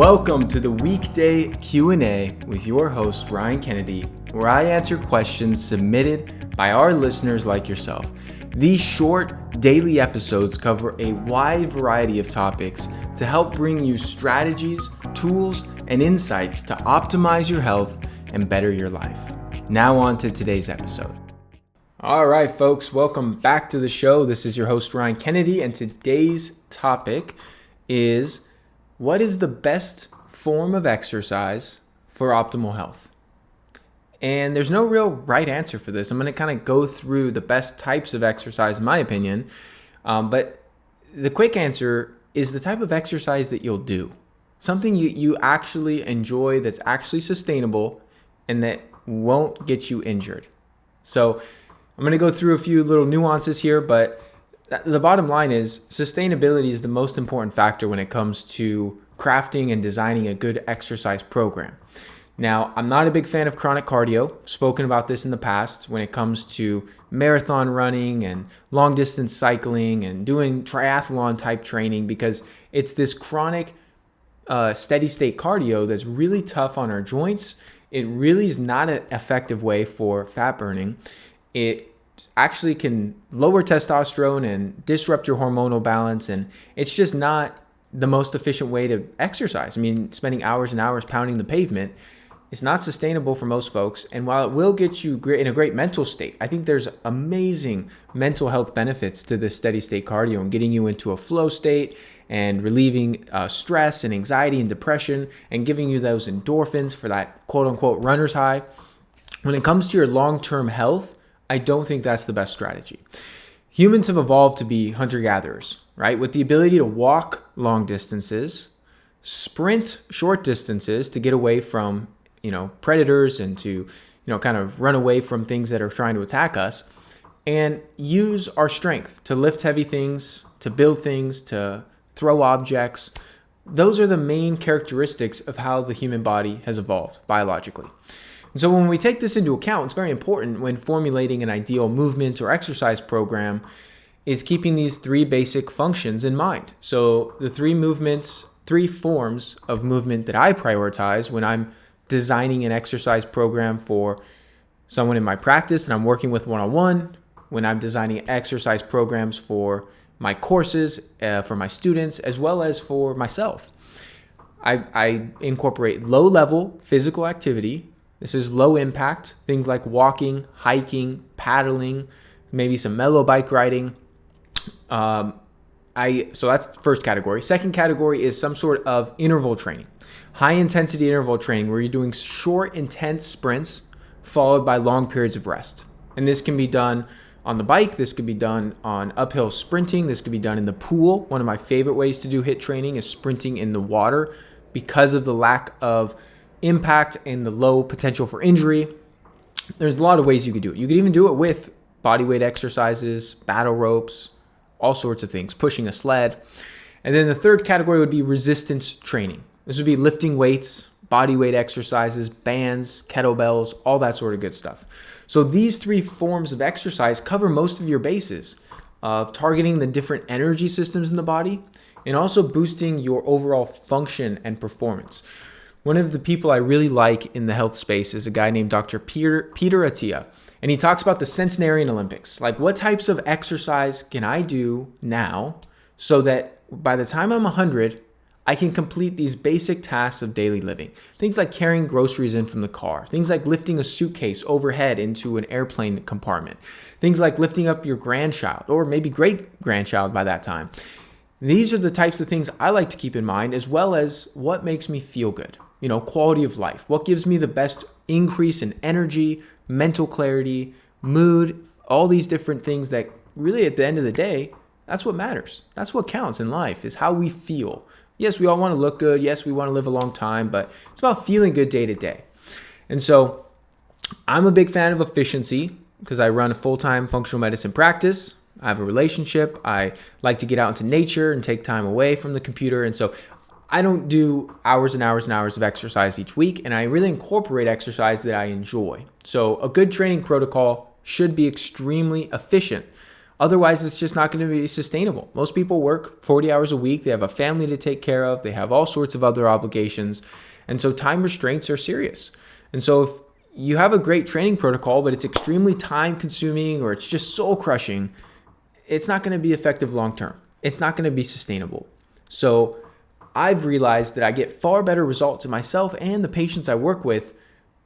Welcome to the weekday Q&A with your host, Ryan Kennedy, where I answer questions submitted by our listeners like yourself. These short daily episodes cover a wide variety of topics to help bring you strategies, tools, and insights to optimize your health and better your life. Now on to today's episode. All right, folks, welcome back to the show. This is your host, Ryan Kennedy, and today's topic is: what is the best form of exercise for optimal health? And there's no real right answer for this. I'm going to kind of go through the best types of exercise, in my opinion. But the quick answer is the type of exercise that you'll do. Something you actually enjoy, that's actually sustainable, and that won't get you injured. So I'm going to go through a few little nuances here, but the bottom line is sustainability is the most important factor when it comes to crafting and designing a good exercise program. Now, I'm not a big fan of chronic cardio. I've spoken about this in the past when it comes to marathon running and long distance cycling and doing triathlon type training, because it's this chronic steady state cardio that's really tough on our joints. It really is not an effective way for fat burning. It actually can lower testosterone and disrupt your hormonal balance, and it's just not the most efficient way to exercise. I mean, spending hours and hours pounding the pavement is not sustainable for most folks. And while it will get you in a great mental state, I think there's amazing mental health benefits to this steady state cardio and getting you into a flow state and relieving stress and anxiety and depression and giving you those endorphins for that quote unquote runner's high. When it comes to your long-term health, I don't think that's the best strategy. Humans have evolved to be hunter-gatherers, right? With the ability to walk long distances, sprint short distances to get away from, predators and to, kind of run away from things that are trying to attack us, and use our strength to lift heavy things, to build things, to throw objects. Those are the main characteristics of how the human body has evolved biologically. And so when we take this into account, it's very important when formulating an ideal movement or exercise program is keeping these three basic functions in mind. So the three forms of movement that I prioritize when I'm designing an exercise program for someone in my practice that I'm working with one-on-one, when I'm designing exercise programs for my courses, for my students, as well as for myself. I incorporate low-level physical activity. This is low impact, things like walking, hiking, paddling, maybe some mellow bike riding. So that's the first category. Second category is some sort of interval training, high intensity interval training where you're doing short, intense sprints followed by long periods of rest. And this can be done on the bike. This could be done on uphill sprinting. This could be done in the pool. One of my favorite ways to do HIIT training is sprinting in the water because of the lack of impact and the low potential for injury. There's a lot of ways you could do it. You could even do it with body weight exercises, battle ropes, all sorts of things, pushing a sled. And then the third category would be resistance training. This would be lifting weights, body weight exercises, bands, kettlebells, all that sort of good stuff. So these three forms of exercise cover most of your bases of targeting the different energy systems in the body and also boosting your overall function and performance. One of the people I really like in the health space is a guy named Dr. Peter Attia, and he talks about the centenarian Olympics. Like, what types of exercise can I do now so that by the time I'm 100, I can complete these basic tasks of daily living? Things like carrying groceries in from the car, things like lifting a suitcase overhead into an airplane compartment, things like lifting up your grandchild or maybe great-grandchild by that time. These are the types of things I like to keep in mind, as well as what makes me feel good. Quality of life. What gives me the best increase in energy, mental clarity, mood, all these different things that really at the end of the day, that's what matters. That's what counts in life, is how we feel. Yes, we all want to look good. Yes, we want to live a long time, but it's about feeling good day to day. And so I'm a big fan of efficiency because I run a full-time functional medicine practice. I have a relationship. I like to get out into nature and take time away from the computer. And so I don't do hours and hours and hours of exercise each week, and I really incorporate exercise that I enjoy. So a good training protocol should be extremely efficient. Otherwise, it's just not going to be sustainable. Most people work 40 hours a week. They have a family to take care of. They have all sorts of other obligations. And so time restraints are serious. And so if you have a great training protocol, but it's extremely time consuming or it's just soul crushing, it's not going to be effective long term. It's not going to be sustainable. So I've realized that I get far better results in myself and the patients I work with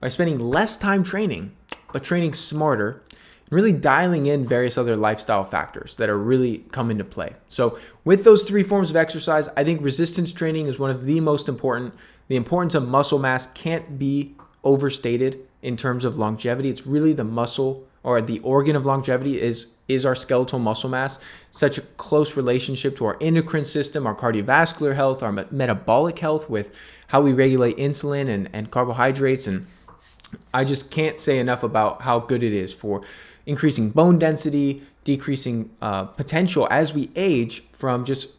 by spending less time training, but training smarter and really dialing in various other lifestyle factors that are really come into play. So with those three forms of exercise, I think resistance training is one of the most important. The importance of muscle mass can't be overstated in terms of longevity. It's really the muscle, or the organ of longevity is our skeletal muscle mass. Such a close relationship to our endocrine system, our cardiovascular health, our metabolic health with how we regulate insulin and carbohydrates. And I just can't say enough about how good it is for increasing bone density, decreasing potential as we age from just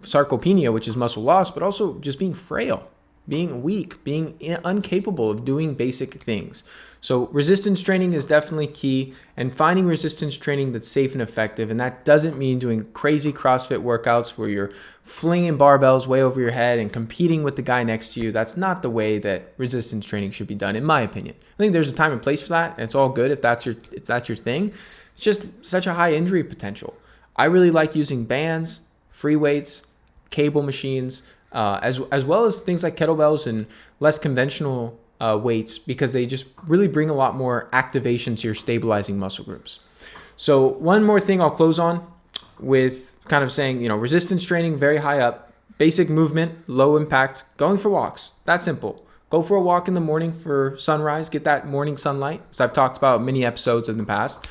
sarcopenia, which is muscle loss, but also just being frail, being weak, being incapable of doing basic things. So resistance training is definitely key, and finding resistance training that's safe and effective. And that doesn't mean doing crazy CrossFit workouts where you're flinging barbells way over your head and competing with the guy next to you. That's not the way that resistance training should be done, in my opinion. I think there's a time and place for that, and it's all good if that's your thing. It's just such a high injury potential. I really like using bands, free weights, cable machines, as well as things like kettlebells and less conventional weights, because they just really bring a lot more activation to your stabilizing muscle groups. So one more thing I'll close on with kind of saying, resistance training, very high up, basic movement, low impact, going for walks. That's simple. Go for a walk in the morning for sunrise, get that morning sunlight, as I've talked about many episodes in the past.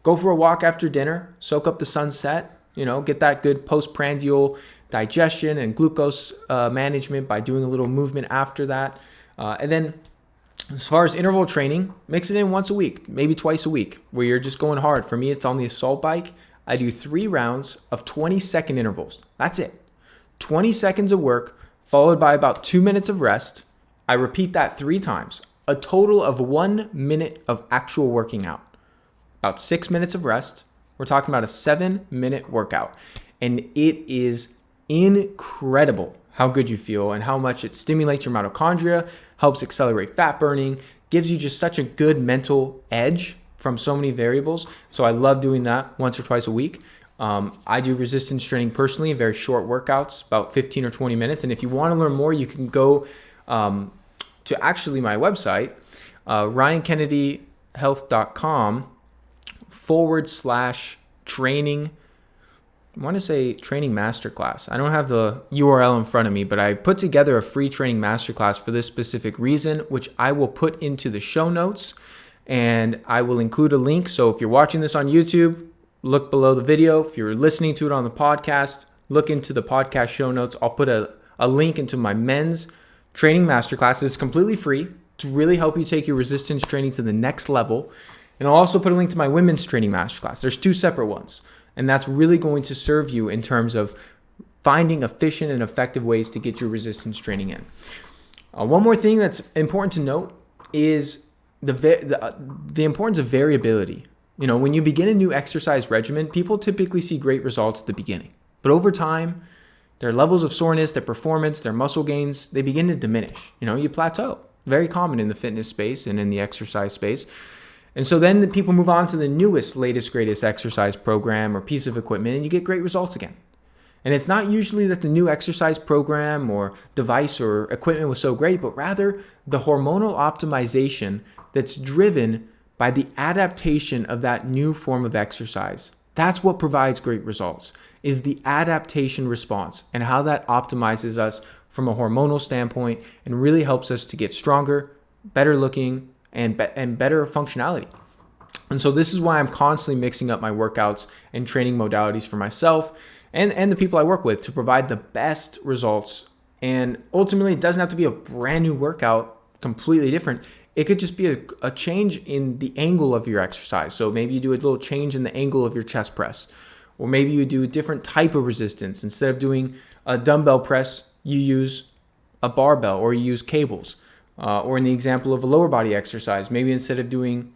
Go for a walk after dinner, soak up the sunset, get that good postprandial digestion and glucose management by doing a little movement after that. And then as far as interval training, mix it in once a week, maybe twice a week, where you're just going hard. For me, it's on the assault bike. I do 3 rounds of 20-second intervals. That's it. 20 seconds of work, followed by about 2 minutes of rest. I repeat that 3 times, a total of 1 minute of actual working out. About 6 minutes of rest. We're talking about a 7-minute workout. And it is incredible how good you feel and how much it stimulates your mitochondria, helps accelerate fat burning, gives you just such a good mental edge from so many variables. So I love doing that once or twice a week. I do resistance training personally, very short workouts, about 15 or 20 minutes. And if you want to learn more, you can go to actually my website, ryankennedyhealth.com/training. I want to say training masterclass. I don't have the URL in front of me, but I put together a free training masterclass for this specific reason, which I will put into the show notes, and I will include a link. So if you're watching this on YouTube, look below the video. If you're listening to it on the podcast, look into the podcast show notes. I'll put a link into my men's training masterclass. It's completely free to really help you take your resistance training to the next level. And I'll also put a link to my women's training masterclass. There's 2 separate ones. And that's really going to serve you in terms of finding efficient and effective ways to get your resistance training in. One more thing that's important to note is the importance of variability. When you begin a new exercise regimen, people typically see great results at the beginning. But over time, their levels of soreness, their performance, their muscle gains, they begin to diminish. You plateau. Very common in the fitness space and in the exercise space. And so then the people move on to the newest, latest, greatest exercise program or piece of equipment, and you get great results again. And it's not usually that the new exercise program or device or equipment was so great, but rather the hormonal optimization that's driven by the adaptation of that new form of exercise. That's what provides great results, is the adaptation response and how that optimizes us from a hormonal standpoint and really helps us to get stronger, better looking, and better functionality. And so this is why I'm constantly mixing up my workouts and training modalities for myself and the people I work with to provide the best results. And ultimately, it doesn't have to be a brand new workout, completely different. It could just be a change in the angle of your exercise. So maybe you do a little change in the angle of your chest press, or maybe you do a different type of resistance. Instead of doing a dumbbell press, you use a barbell or you use cables. Or in the example of a lower body exercise, maybe instead of doing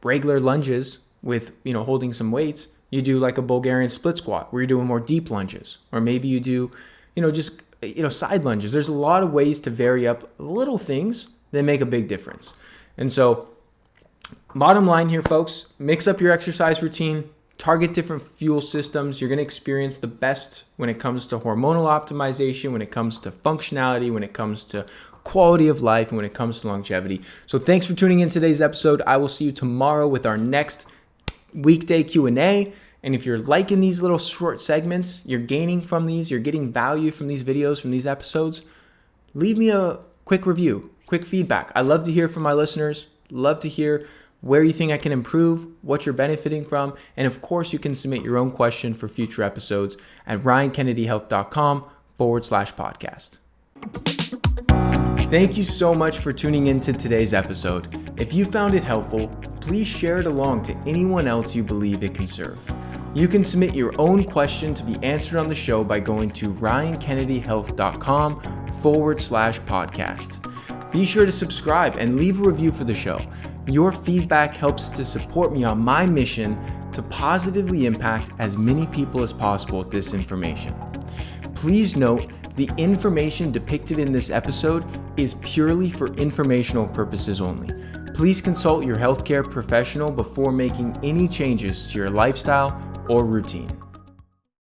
regular lunges with holding some weights, You do like a Bulgarian split squat where you're doing more deep lunges, or maybe you do, just side lunges. There's a lot of ways to vary up little things that make a big difference. And so bottom line here, folks, mix up your exercise routine, target different fuel systems. You're going to experience the best when it comes to hormonal optimization, when it comes to functionality, when it comes to quality of life, and when it comes to longevity. So thanks for tuning in today's episode. I will see you tomorrow with our next weekday Q&A. And if you're liking these little short segments, you're gaining from these, you're getting value from these videos, from these episodes, leave me a quick review, quick feedback. I love to hear from my listeners, love to hear where you think I can improve, what you're benefiting from. And of course, you can submit your own question for future episodes at ryankennedyhealth.com/podcast. Thank you so much for tuning into today's episode. If you found it helpful, please share it along to anyone else you believe it can serve. You can submit your own question to be answered on the show by going to ryankennedyhealth.com/podcast. Be sure to subscribe and leave a review for the show. Your feedback helps to support me on my mission to positively impact as many people as possible with this information. Please note, the information depicted in this episode is purely for informational purposes only. Please consult your healthcare professional before making any changes to your lifestyle or routine.